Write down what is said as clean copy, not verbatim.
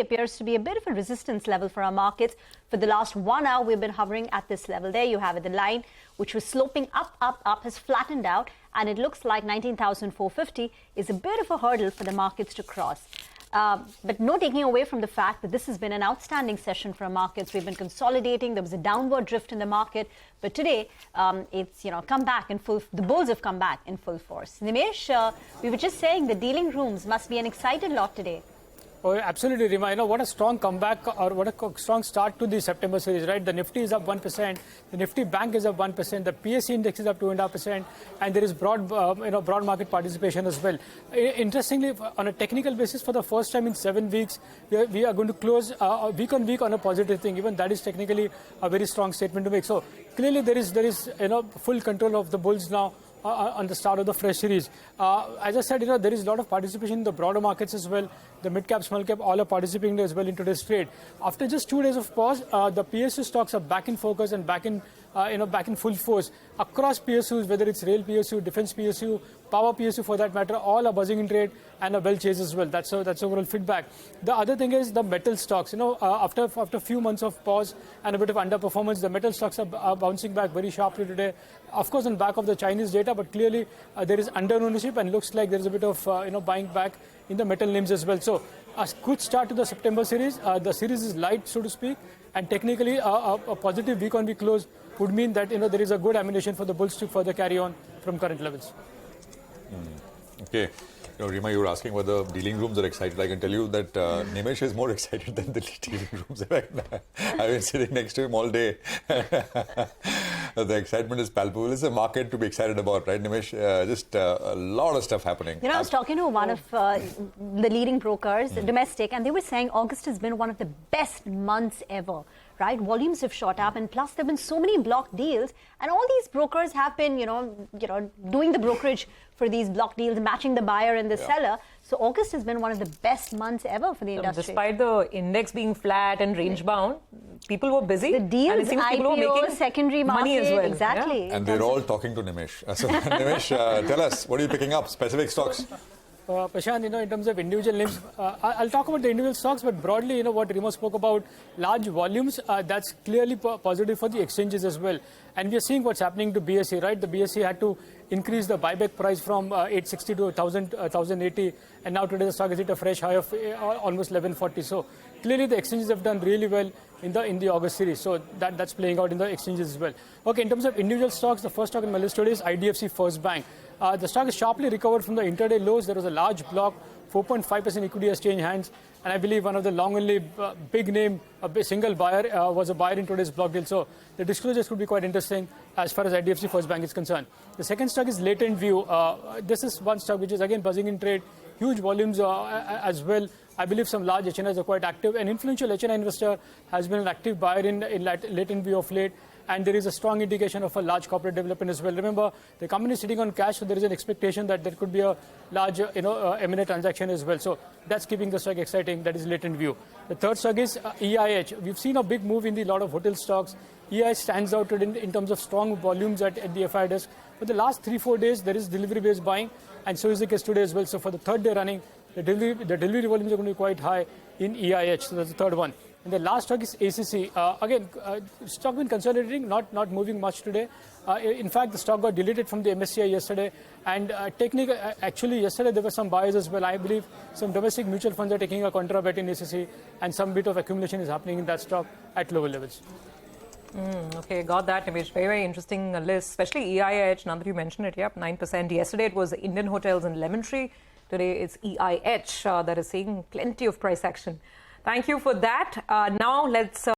Nifty appears to be a bit of a resistance level for our markets. For the last 1 hour, we've been hovering at this level. There you have it. The line, which was sloping up, has flattened out, and it looks like 19,450 is a bit of a hurdle for the markets to cross. But no taking away from the fact that this has been an outstanding session for our markets. We've been consolidating. There was a downward drift in the market. But today, it's come back in full. The bulls have come back in full force. Nimesh, we were just saying the dealing rooms must be an excited lot today. Oh, absolutely, Rima. What a strong comeback or what a strong start to the September series, right? The Nifty is up 1%, the Nifty Bank is up 1%, the PSE index is up 2.5%, and there is broad market participation as well. Interestingly, on a technical basis, for the first time in 7 weeks, we are going to close week on week on a positive thing. Even that is technically a very strong statement to make. So clearly, there is full control of the bulls now. On the start of the fresh series. As I said, there is a lot of participation in the broader markets as well. The mid-cap, small-cap, all are participating as well in today's trade. After just 2 days of pause, the PSU stocks are back in focus and back in full force. Across PSUs, whether it's rail PSU, defense PSU, power PSU for that matter, all are buzzing in trade and are well chased as well. That's overall feedback. The other thing is the metal stocks. After a few months of pause and a bit of underperformance, the metal stocks are bouncing back very sharply today. Of course, on back of the Chinese data, but clearly there is under ownership and looks like there is a bit of buying back in the metal names as well. So a good start to the September series. The series is light, so to speak, and technically a positive week-on-week close would mean that there is a good ammunition for the bulls to further carry on from current levels. Okay. Rima, you were asking whether dealing rooms are excited. I can tell you that Nimesh is more excited than the dealing rooms right now. I've been sitting next to him all day. The excitement is palpable. It's a market to be excited about, right, Nimesh? Just a lot of stuff happening. I was talking to one of the leading brokers, domestic, and they were saying August has been one of the best months ever. Right, volumes have shot up, and plus there have been so many block deals, and all these brokers have been, doing the brokerage for these block deals, matching the buyer and the seller. So August has been one of the best months ever for the industry. Despite the index being flat and range bound, people were busy. The deals, IPO, secondary market, money as well. Exactly. Yeah. And they're all talking to Nimesh. So Nimesh, tell us, what are you picking up? Specific stocks? Prashant, in terms of individual names, I'll talk about the individual stocks, but broadly, what Rima spoke about, large volumes, that's clearly positive for the exchanges as well. And we are seeing what's happening to BSE, right? The BSE had to increase the buyback price from 860 to 1,080, and now today the stock is hit a fresh high of almost 1140. So clearly the exchanges have done really well in the August series. So that's playing out in the exchanges as well. Okay, in terms of individual stocks, the first stock in my list today is IDFC First Bank. The stock is sharply recovered from the intraday lows. There was a large block, 4.5% equity has changed hands, and I believe one of the long-only big name, a single buyer was a buyer in today's block deal. So the disclosures could be quite interesting as far as IDFC First Bank is concerned. The second stock is Latent View. This is one stock which is again buzzing in trade, huge volumes as well. I believe some large HNIs are quite active. An influential HNI investor has been an active buyer in Latent View of late. And there is a strong indication of a large corporate development as well. Remember, the company is sitting on cash, so there is an expectation that there could be a large, M&A transaction as well. So that's keeping the stock exciting. That is Latent View. The third stock is EIH. We've seen a big move in a lot of hotel stocks. EIH stands out in terms of strong volumes at the FI desk. For the last 3-4 days, there is delivery-based buying, and so is the case today as well. So for the third day running, the delivery volumes are going to be quite high in EIH. So that's the third one. And the last stock is ACC. Stock been consolidating, not moving much today. In fact, the stock got deleted from the MSCI yesterday. And actually, yesterday there were some buyers as well. I believe some domestic mutual funds are taking a contra bet in ACC, and some bit of accumulation is happening in that stock at lower levels. Okay, got that image. Very, very interesting list, especially EIH. Now that you mentioned it, yep, 9%. Yesterday it was Indian Hotels and Lemon Tree. Today it's EIH that is seeing plenty of price action. Thank you for that. Now let's